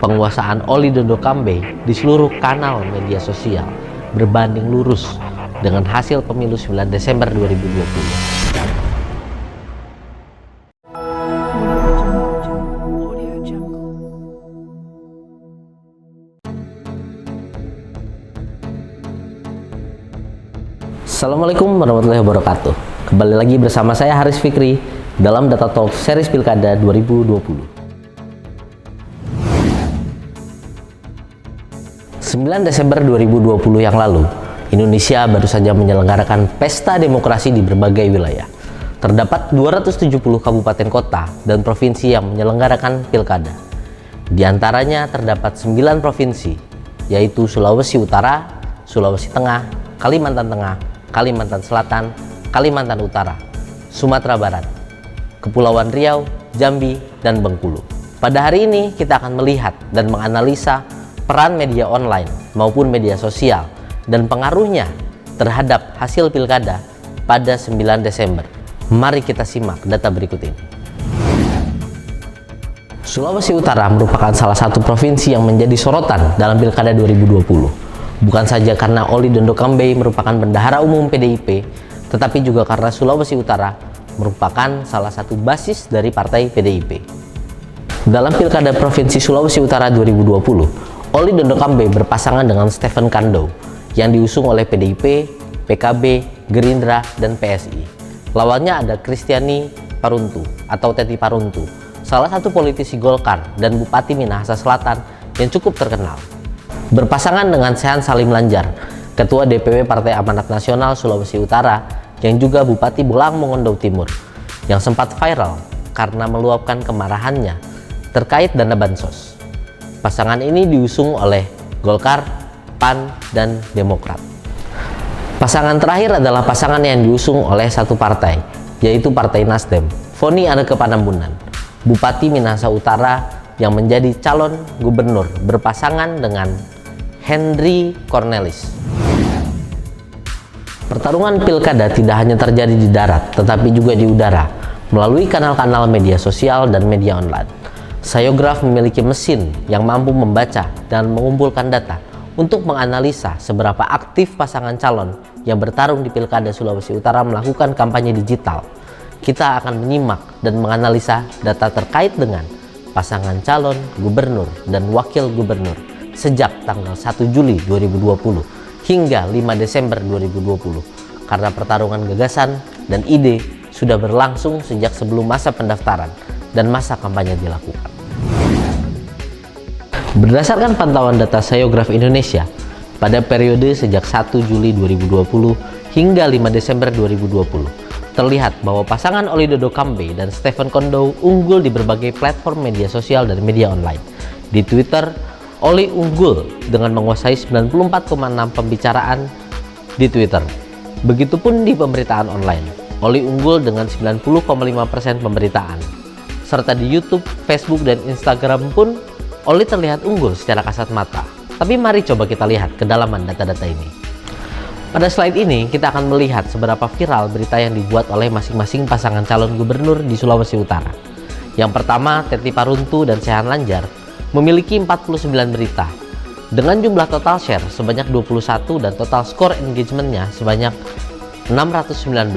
penguasaan Oli Dondo Kambe di seluruh kanal media sosial berbanding lurus dengan hasil pemilu 9 Desember 2020. Assalamualaikum warahmatullahi wabarakatuh. Kembali lagi bersama saya Haris Fikri dalam Data Talk series Pilkada 2020. 9 Desember 2020 yang lalu, Indonesia baru saja menyelenggarakan pesta demokrasi di berbagai wilayah. Terdapat 270 kabupaten kota dan provinsi yang menyelenggarakan pilkada. Di antaranya terdapat 9 provinsi, yaitu Sulawesi Utara, Sulawesi Tengah, Kalimantan Tengah, Kalimantan Selatan, Kalimantan Utara, Sumatera Barat, Kepulauan Riau, Jambi, dan Bengkulu. Pada hari ini kita akan melihat dan menganalisa peran media online maupun media sosial dan pengaruhnya terhadap hasil pilkada pada 9 Desember. Mari kita simak data berikut ini. Sulawesi Utara merupakan salah satu provinsi yang menjadi sorotan dalam pilkada 2020. Bukan saja karena Oli Dondo Kambe merupakan bendahara umum PDIP, tetapi juga karena Sulawesi Utara merupakan salah satu basis dari partai PDIP. Dalam Pilkada Provinsi Sulawesi Utara 2020, Oli Dondo Kambe berpasangan dengan Stephen Kando yang diusung oleh PDIP, PKB, Gerindra, dan PSI. Lawannya ada Kristiani Paruntu atau Teti Paruntu, salah satu politisi Golkar dan Bupati Minahasa Selatan yang cukup terkenal. Berpasangan dengan Sehan Salim Lanjar, Ketua DPW Partai Amanat Nasional Sulawesi Utara yang juga Bupati Bolang Mongondo Timur, yang sempat viral karena meluapkan kemarahannya terkait dana bansos. Pasangan ini diusung oleh Golkar, PAN, dan Demokrat. Pasangan terakhir adalah pasangan yang diusung oleh satu partai, yaitu Partai Nasdem, Foni Anneke Panambunan, Bupati Minahasa Utara yang menjadi calon gubernur berpasangan dengan Henry Cornelis. Pertarungan pilkada tidak hanya terjadi di darat, tetapi juga di udara, melalui kanal-kanal media sosial dan media online. Sayograf memiliki mesin yang mampu membaca dan mengumpulkan data untuk menganalisa seberapa aktif pasangan calon yang bertarung di Pilkada Sulawesi Utara melakukan kampanye digital. Kita akan menyimak dan menganalisa data terkait dengan pasangan calon gubernur dan wakil gubernur sejak tanggal 1 Juli 2020 hingga 5 Desember 2020, karena pertarungan gagasan dan ide sudah berlangsung sejak sebelum masa pendaftaran dan masa kampanye dilakukan. Berdasarkan pantauan data Sayograf Indonesia, pada periode sejak 1 Juli 2020 hingga 5 Desember 2020, terlihat bahwa pasangan Oli Dondo Kambe dan Stephen Kando unggul di berbagai platform media sosial dan media online. Di Twitter, Oli unggul dengan menguasai 94,6 pembicaraan di Twitter. Begitupun di pemberitaan online, Oli unggul dengan 90,5% pemberitaan. Serta di YouTube, Facebook, dan Instagram pun Oli terlihat unggul secara kasat mata. Tapi mari coba kita lihat kedalaman data-data ini. Pada slide ini, kita akan melihat seberapa viral berita yang dibuat oleh masing-masing pasangan calon gubernur di Sulawesi Utara. Yang pertama, Teti Paruntu dan Sehan Lanjar memiliki 49 berita dengan jumlah total share sebanyak 21 dan total skor engagementnya sebanyak 619.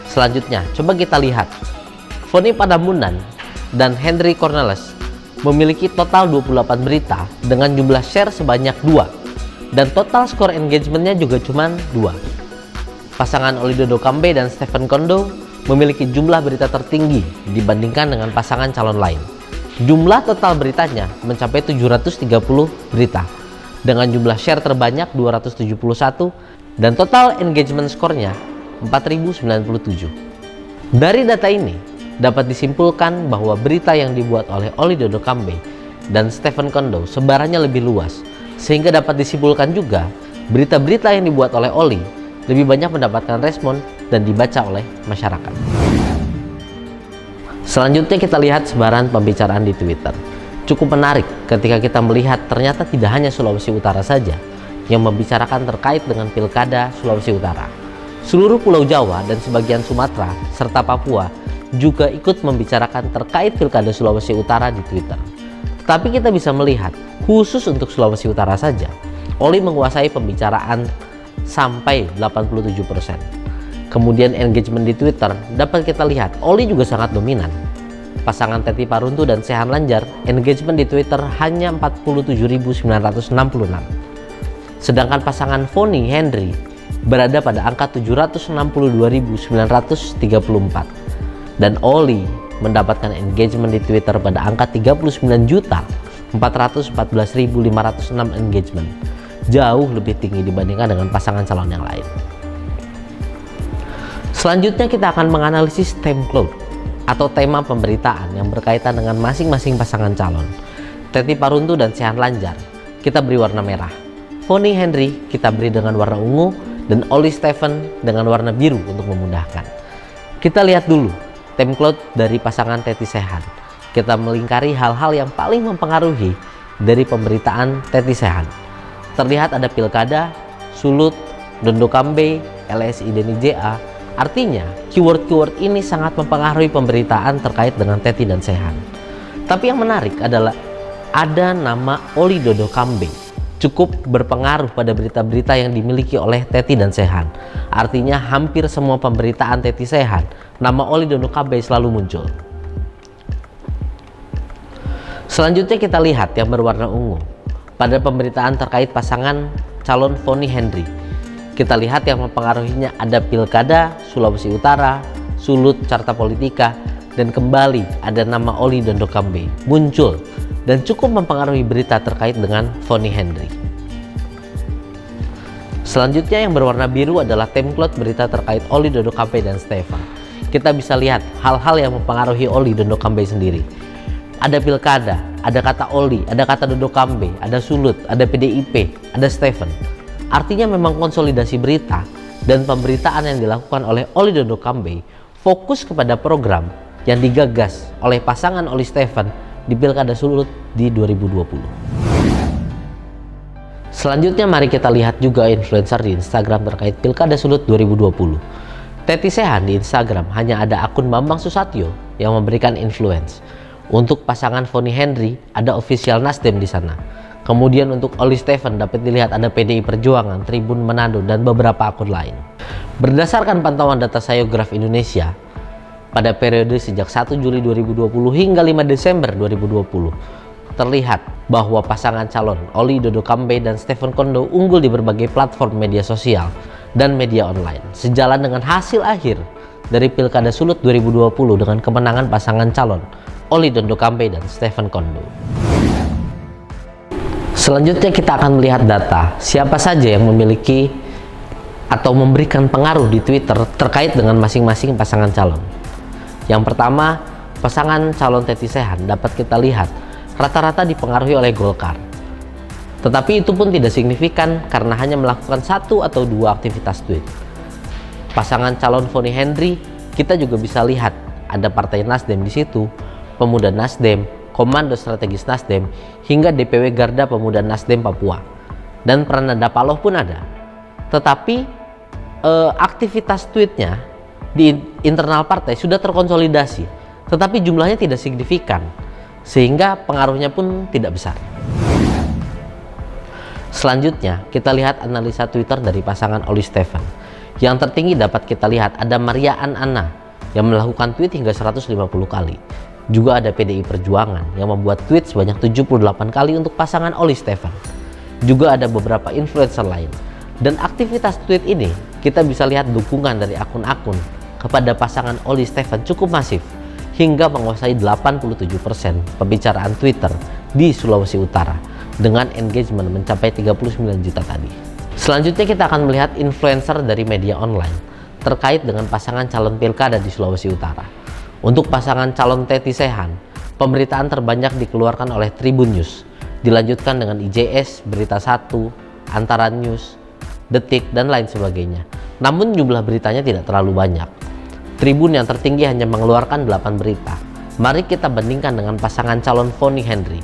Selanjutnya, coba kita lihat Foni Panambunan dan Henry Cornelis memiliki total 28 berita dengan jumlah share sebanyak 2 dan total skor engagementnya juga cuma 2. Pasangan Oli Dondo Kambe dan Stephen Kando memiliki jumlah berita tertinggi dibandingkan dengan pasangan calon lain. Jumlah total beritanya mencapai 730 berita dengan jumlah share terbanyak 271 dan total engagement skornya 4097. Dari data ini dapat disimpulkan bahwa berita yang dibuat oleh Oli Dondo Kambe dan Stephen Kando sebarannya lebih luas, sehingga dapat disimpulkan juga berita-berita yang dibuat oleh Oli lebih banyak mendapatkan respon dan dibaca oleh masyarakat. Selanjutnya kita lihat sebaran pembicaraan di Twitter. Cukup menarik ketika kita melihat ternyata tidak hanya Sulawesi Utara saja yang membicarakan terkait dengan Pilkada Sulawesi Utara. Seluruh Pulau Jawa dan sebagian Sumatera serta Papua juga ikut membicarakan terkait Pilkada Sulawesi Utara di Twitter. Tetapi kita bisa melihat, khusus untuk Sulawesi Utara saja, Oli menguasai pembicaraan sampai 87%. Kemudian engagement di Twitter dapat kita lihat, Oli juga sangat dominan. Pasangan Teti Paruntu dan Shehan Lanjar, engagement di Twitter hanya 47.966. Sedangkan pasangan Vonny Henry berada pada angka 762.934. Dan Oli mendapatkan engagement di Twitter pada angka 39.414.506 engagement. Jauh lebih tinggi dibandingkan dengan pasangan calon yang lain. Selanjutnya kita akan menganalisis template atau tema pemberitaan yang berkaitan dengan masing-masing pasangan calon. Teti Paruntu dan Shehan Lanjar kita beri warna merah, Vonny Henry kita beri dengan warna ungu, dan Oli Stephen dengan warna biru untuk memudahkan. Kita lihat dulu template dari pasangan Teti Shehan. Kita melingkari hal-hal yang paling mempengaruhi dari pemberitaan Teti Shehan. Terlihat ada pilkada, sulut, Dondokambe, LSI Deni JA. Artinya keyword-keyword ini sangat mempengaruhi pemberitaan terkait dengan Teti dan Shehan. Tapi yang menarik adalah ada nama Oli Dondokambe cukup berpengaruh pada berita-berita yang dimiliki oleh Teti dan Shehan. Artinya hampir semua pemberitaan Teti Shehan, nama Oli Dondokambe selalu muncul. Selanjutnya kita lihat yang berwarna ungu. Pada pemberitaan terkait pasangan calon Vonny Henry, kita lihat yang mempengaruhinya ada pilkada, Sulawesi Utara, sulut, carta politika, dan kembali ada nama Oli Dondokambe muncul dan cukup mempengaruhi berita terkait dengan Vonny Henry. Selanjutnya yang berwarna biru adalah template berita terkait Oli Dondokambe dan Stephen. Kita bisa lihat hal-hal yang mempengaruhi Oli Dondokambe sendiri. Ada pilkada, ada kata Oli, ada kata Dondokambe, ada sulut, ada PDIP, ada Stephen. Artinya memang konsolidasi berita dan pemberitaan yang dilakukan oleh Oli Dondokambe fokus kepada program yang digagas oleh pasangan Oli Stephen di Pilkada Sulut di 2020. Selanjutnya mari kita lihat juga influencer di Instagram terkait Pilkada Sulut 2020. Teti Shehan di Instagram hanya ada akun Bambang Susatyo yang memberikan influence. Untuk pasangan Vonny Henry ada official Nasdem di sana. Kemudian untuk Oli Stephen dapat dilihat ada PDI Perjuangan, Tribun Manado, dan beberapa akun lain. Berdasarkan pantauan data Sayograf Indonesia, pada periode sejak 1 Juli 2020 hingga 5 Desember 2020, terlihat bahwa pasangan calon Oli Dondokambe dan Stephen Kondo unggul di berbagai platform media sosial dan media online, sejalan dengan hasil akhir dari Pilkada Sulut 2020 dengan kemenangan pasangan calon Oli Dondokambe dan Stephen Kondo. Selanjutnya kita akan melihat data siapa saja yang memiliki atau memberikan pengaruh di Twitter terkait dengan masing-masing pasangan calon. Yang pertama, pasangan calon Teti Shehan dapat kita lihat rata-rata dipengaruhi oleh Golkar. Tetapi itu pun tidak signifikan karena hanya melakukan 1 atau 2 aktivitas tweet. Pasangan calon Vonny Henry kita juga bisa lihat ada Partai Nasdem di situ, Pemuda Nasdem, Komando Strategis Nasdem, hingga DPW Garda Pemuda Nasdem Papua. Dan Prananda Paloh pun ada. Tetapi aktivitas tweetnya di internal partai sudah terkonsolidasi, tetapi jumlahnya tidak signifikan, sehingga pengaruhnya pun tidak besar. Selanjutnya kita lihat analisa Twitter dari pasangan Oli Stephen. Yang tertinggi dapat kita lihat ada Maria Anna yang melakukan tweet hingga 150 kali. Juga ada PDI Perjuangan yang membuat tweet sebanyak 78 kali untuk pasangan Oli Stephen. Juga ada beberapa influencer lain. Dan aktivitas tweet ini kita bisa lihat dukungan dari akun-akun kepada pasangan Oli Stephen cukup masif hingga menguasai 87% pembicaraan Twitter di Sulawesi Utara dengan engagement mencapai 39 juta tadi. Selanjutnya kita akan melihat influencer dari media online terkait dengan pasangan calon pilkada di Sulawesi Utara. Untuk pasangan calon Teti Shehan, pemberitaan terbanyak dikeluarkan oleh Tribun News, dilanjutkan dengan IJS, Berita 1, Antara News, Detik, dan lain sebagainya. Namun jumlah beritanya tidak terlalu banyak. Tribun yang tertinggi hanya mengeluarkan 8 berita. Mari kita bandingkan dengan pasangan calon Vonny Henry.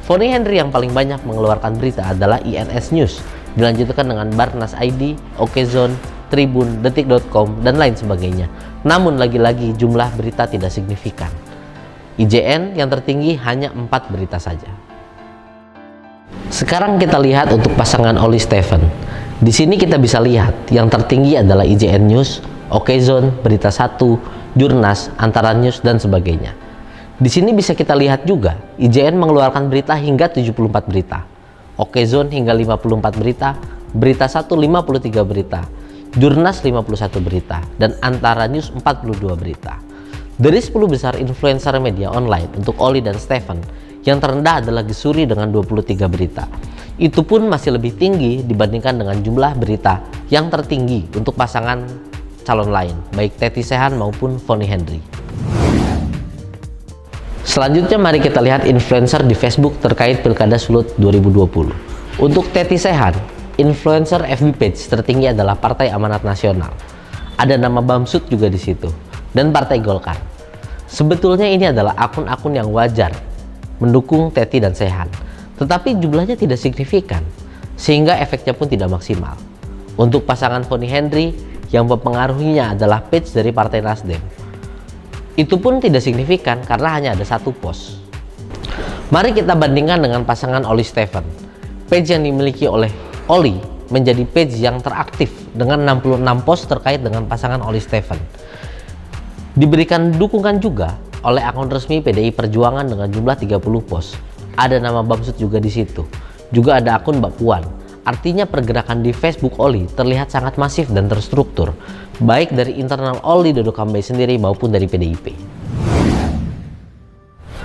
Vonny Henry yang paling banyak mengeluarkan berita adalah INS News, dilanjutkan dengan Barnas ID, Okezone, Tribun, Detik.com, dan lain sebagainya. Namun lagi-lagi jumlah berita tidak signifikan. IJN yang tertinggi hanya 4 berita saja. Sekarang kita lihat untuk pasangan Oli Stephen. Di sini kita bisa lihat yang tertinggi adalah IJN News, Okezone, Berita 1, Jurnas, Antara News, dan sebagainya. Di sini bisa kita lihat juga IJN mengeluarkan berita hingga 74 berita, Okezone hingga 54 berita, Berita 1 53 berita, Jurnas 51 berita, dan Antara News 42 berita. Dari 10 besar influencer media online untuk Oli dan Stephen, yang terendah adalah Gesuri dengan 23 berita. Itu pun masih lebih tinggi dibandingkan dengan jumlah berita yang tertinggi untuk pasangan calon lain, baik Teti Shehan maupun Vonny Hendry. Selanjutnya mari kita lihat influencer di Facebook terkait Pilkada Sulut 2020. Untuk Teti Shehan, influencer FB page tertinggi adalah Partai Amanat Nasional. Ada nama Bamsud juga di situ, dan Partai Golkar. Sebetulnya ini adalah akun-akun yang wajar mendukung Teti dan Shehan, tetapi jumlahnya tidak signifikan, sehingga efeknya pun tidak maksimal. Untuk pasangan Vonny Hendry, yang mempengaruhinya adalah page dari Partai Nasdem, itu pun tidak signifikan karena hanya ada 1 post. Mari kita bandingkan dengan pasangan Oli Stephen. Page yang dimiliki oleh Oli menjadi page yang teraktif dengan 66 post terkait dengan pasangan Oli Stephen. Diberikan dukungan juga oleh akun resmi PDI Perjuangan dengan jumlah 30 post. Ada nama Bamsud juga di situ. Juga ada akun Mbak Puan. Artinya pergerakan di Facebook Oli terlihat sangat masif dan terstruktur, baik dari internal Oli Dodo Kambe sendiri maupun dari PDIP.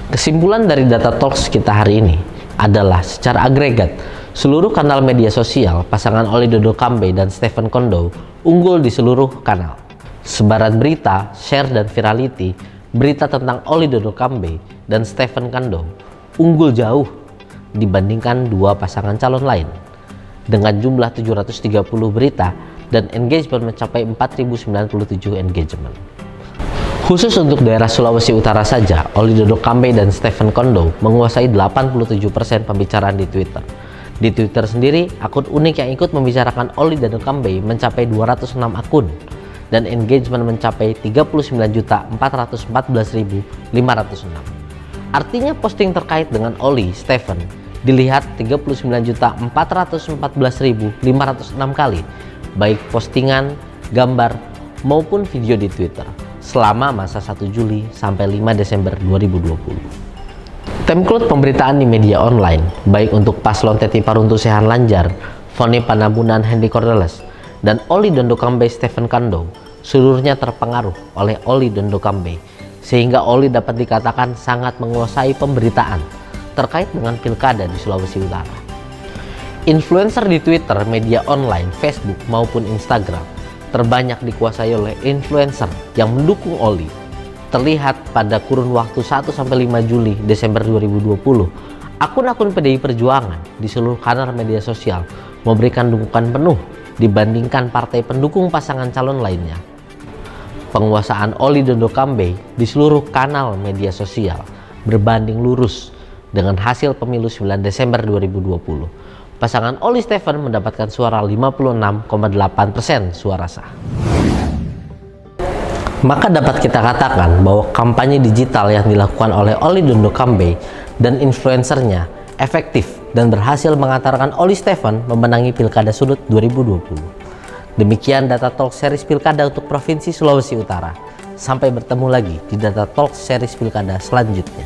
Kesimpulan dari data talks kita hari ini adalah secara agregat, seluruh kanal media sosial pasangan Oli Dodo Kambe dan Stephen Kondo unggul di seluruh kanal. Sebaran berita, share, dan virality berita tentang Oli Dodo Kambe dan Stephen Kondo unggul jauh dibandingkan dua pasangan calon lain, dengan jumlah 730 berita dan engagement mencapai 4097 engagement. Khusus untuk daerah Sulawesi Utara saja, Oli Dodo Kambe dan Stephen Kondo menguasai 87% pembicaraan di Twitter. Di Twitter sendiri, akun unik yang ikut membicarakan Oli Dodo Kambe mencapai 206 akun dan engagement mencapai 39.414.506. Artinya posting terkait dengan Oli Stephen dilihat 39.414.506 kali, baik postingan, gambar, maupun video di Twitter selama masa 1 Juli sampai 5 Desember 2020. Template pemberitaan di media online, baik untuk paslon Teti Paruntu Shehan Lanjar, Vonny Panabunan Hendy Cordeles, dan Oli Dodo Kambe Stephen Kondo, seluruhnya terpengaruh oleh Oli Dodo Kambe, sehingga Oli dapat dikatakan sangat menguasai pemberitaan terkait dengan pilkada di Sulawesi Utara. Influencer di Twitter, media online, Facebook, maupun Instagram terbanyak dikuasai oleh influencer yang mendukung Oli. Terlihat pada kurun waktu 1-5 Juli Desember 2020, akun-akun PDI Perjuangan di seluruh kanal media sosial memberikan dukungan penuh dibandingkan partai pendukung pasangan calon lainnya. Penguasaan Oli Dodo Kambe di seluruh kanal media sosial berbanding lurus dengan hasil pemilu 9 Desember 2020. Pasangan Oli Stephen mendapatkan suara 56,8% suara sah. Maka dapat kita katakan bahwa kampanye digital yang dilakukan oleh Oli Dodo Kambe dan influencernya efektif dan berhasil mengantarkan Oli Stephen memenangi Pilkada Sulut 2020. Demikian data talk series Pilkada untuk Provinsi Sulawesi Utara. Sampai bertemu lagi di data talk series Pilkada selanjutnya.